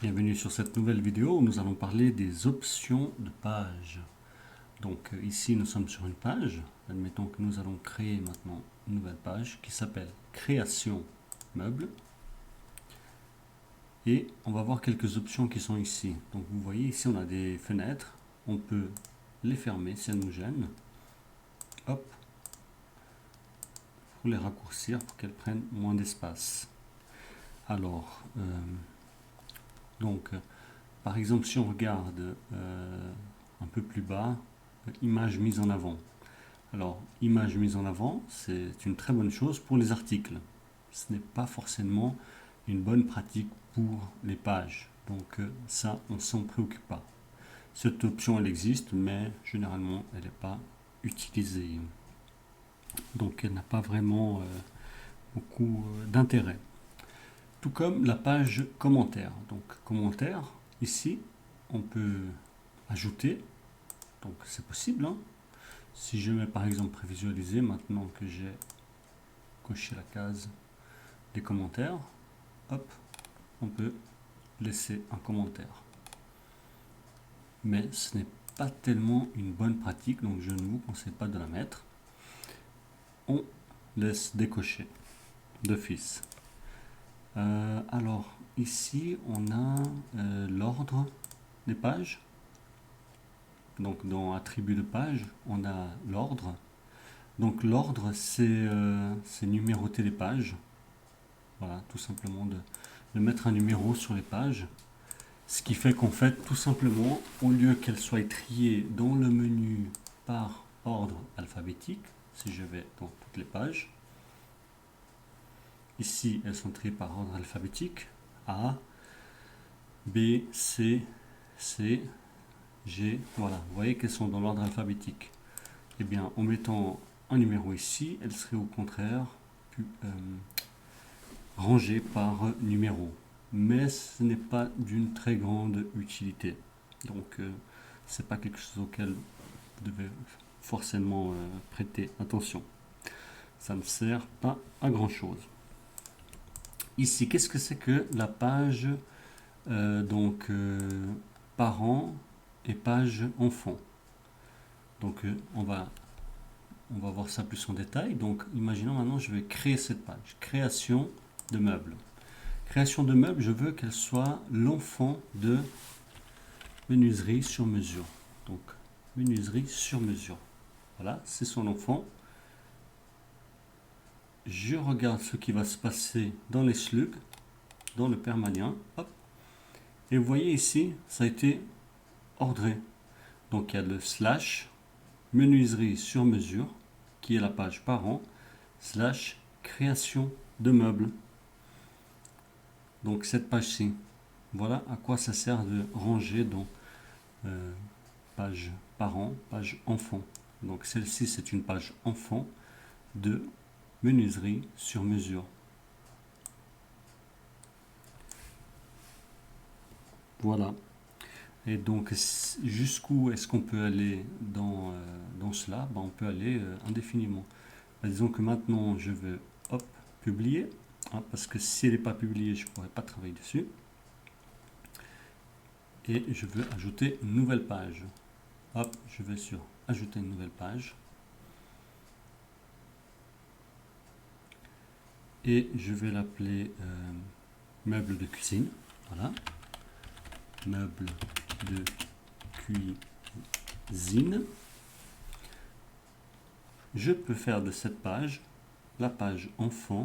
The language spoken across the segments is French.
Bienvenue sur cette nouvelle vidéo où nous allons parler des options de page. Donc ici nous sommes sur une page. Admettons que nous allons créer maintenant une nouvelle page qui s'appelle Création meuble. Et on va voir quelques options qui sont ici. Donc vous voyez ici on a des fenêtres. On peut les fermer si elles nous gênent. Hop. Pour les raccourcir pour qu'elles prennent moins d'espace. Alors, par exemple, si on regarde un peu plus bas, image mise en avant. Alors, image mise en avant, c'est une très bonne chose pour les articles. Ce n'est pas forcément une bonne pratique pour les pages. Donc ça, on ne s'en préoccupe pas. Cette option, elle existe, mais généralement, elle n'est pas utilisée. Donc, elle n'a pas vraiment beaucoup d'intérêt. Tout comme la page commentaire. Donc, commentaire, ici, on peut ajouter. Donc, c'est possible. Hein. Si je mets par exemple prévisualiser, maintenant que j'ai coché la case des commentaires, hop, on peut laisser un commentaire. Mais ce n'est pas tellement une bonne pratique, donc je ne vous conseille pas de la mettre. On laisse décocher d'office. Alors ici on a l'ordre des pages. Donc dans attributs de page, on a l'ordre. Donc l'ordre, c'est numéroter les pages. Voilà, tout simplement de mettre un numéro sur les pages. Ce qui fait qu'en fait, tout simplement, au lieu qu'elles soient triées dans le menu par ordre alphabétique, si je vais dans toutes les pages, ici elles sont triées par ordre alphabétique, A, B, C, C, G, voilà, vous voyez qu'elles sont dans l'ordre alphabétique. Et bien, en mettant un numéro ici, elles seraient au contraire rangées par numéro. Mais ce n'est pas d'une très grande utilité. Donc, c'est pas quelque chose auquel vous devez forcément prêter attention. Ça ne sert pas à grand chose. Ici, qu'est-ce que c'est que la page parents et page enfant? Donc, on va voir ça plus en détail. Donc, imaginons maintenant, je vais créer cette page. Création de meubles. Création de meubles, je veux qu'elle soit l'enfant de menuiserie sur mesure. Donc, menuiserie sur mesure. Voilà, c'est son enfant. Je regarde ce qui va se passer dans les slugs, dans le permanent. Hop. Et vous voyez ici, ça a été ordré. Donc, il y a le slash menuiserie sur mesure, qui est la page parent, slash création de meubles. Donc, cette page-ci. Voilà à quoi ça sert de ranger dans page parent, page enfant. Donc celle-ci c'est une page enfant de menuiserie sur mesure. Voilà. Et donc jusqu'où est-ce qu'on peut aller dans cela? On peut aller indéfiniment. Disons que maintenant je veux hop, publier, hein, parce que si elle n'est pas publiée, je ne pourrais pas travailler dessus. Et je veux ajouter une nouvelle page. Hop, je vais sur ajouter une nouvelle page. Et je vais l'appeler meuble de cuisine. Voilà. Meuble de cuisine. Je peux faire de cette page la page enfant,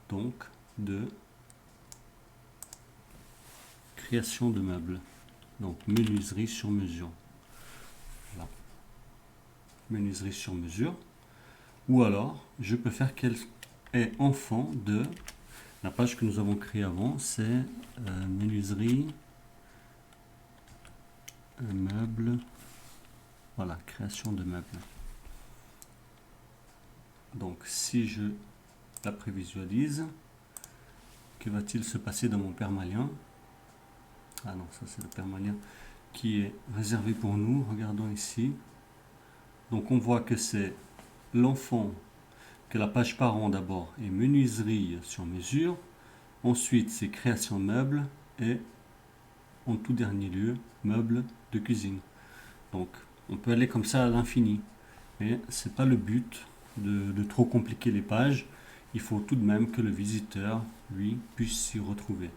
donc de création de meubles. Donc menuiserie sur mesure. Voilà. Menuiserie sur mesure. Ou alors, je peux faire qu'elle est enfant de la page que nous avons créée avant, c'est menuiserie meubles. Voilà, création de meubles. Donc si je la prévisualise, que va-t-il se passer dans mon permalien? Ah non, ça c'est le permalien qui est réservé pour nous. Regardons ici. Donc on voit que c'est l'enfant, que la page parent d'abord est menuiserie sur mesure. Ensuite c'est création meuble et en tout dernier lieu, meubles de cuisine. Donc on peut aller comme ça à l'infini, mais c'est pas le but de trop compliquer les pages. Il faut tout de même que le visiteur, lui, puisse s'y retrouver.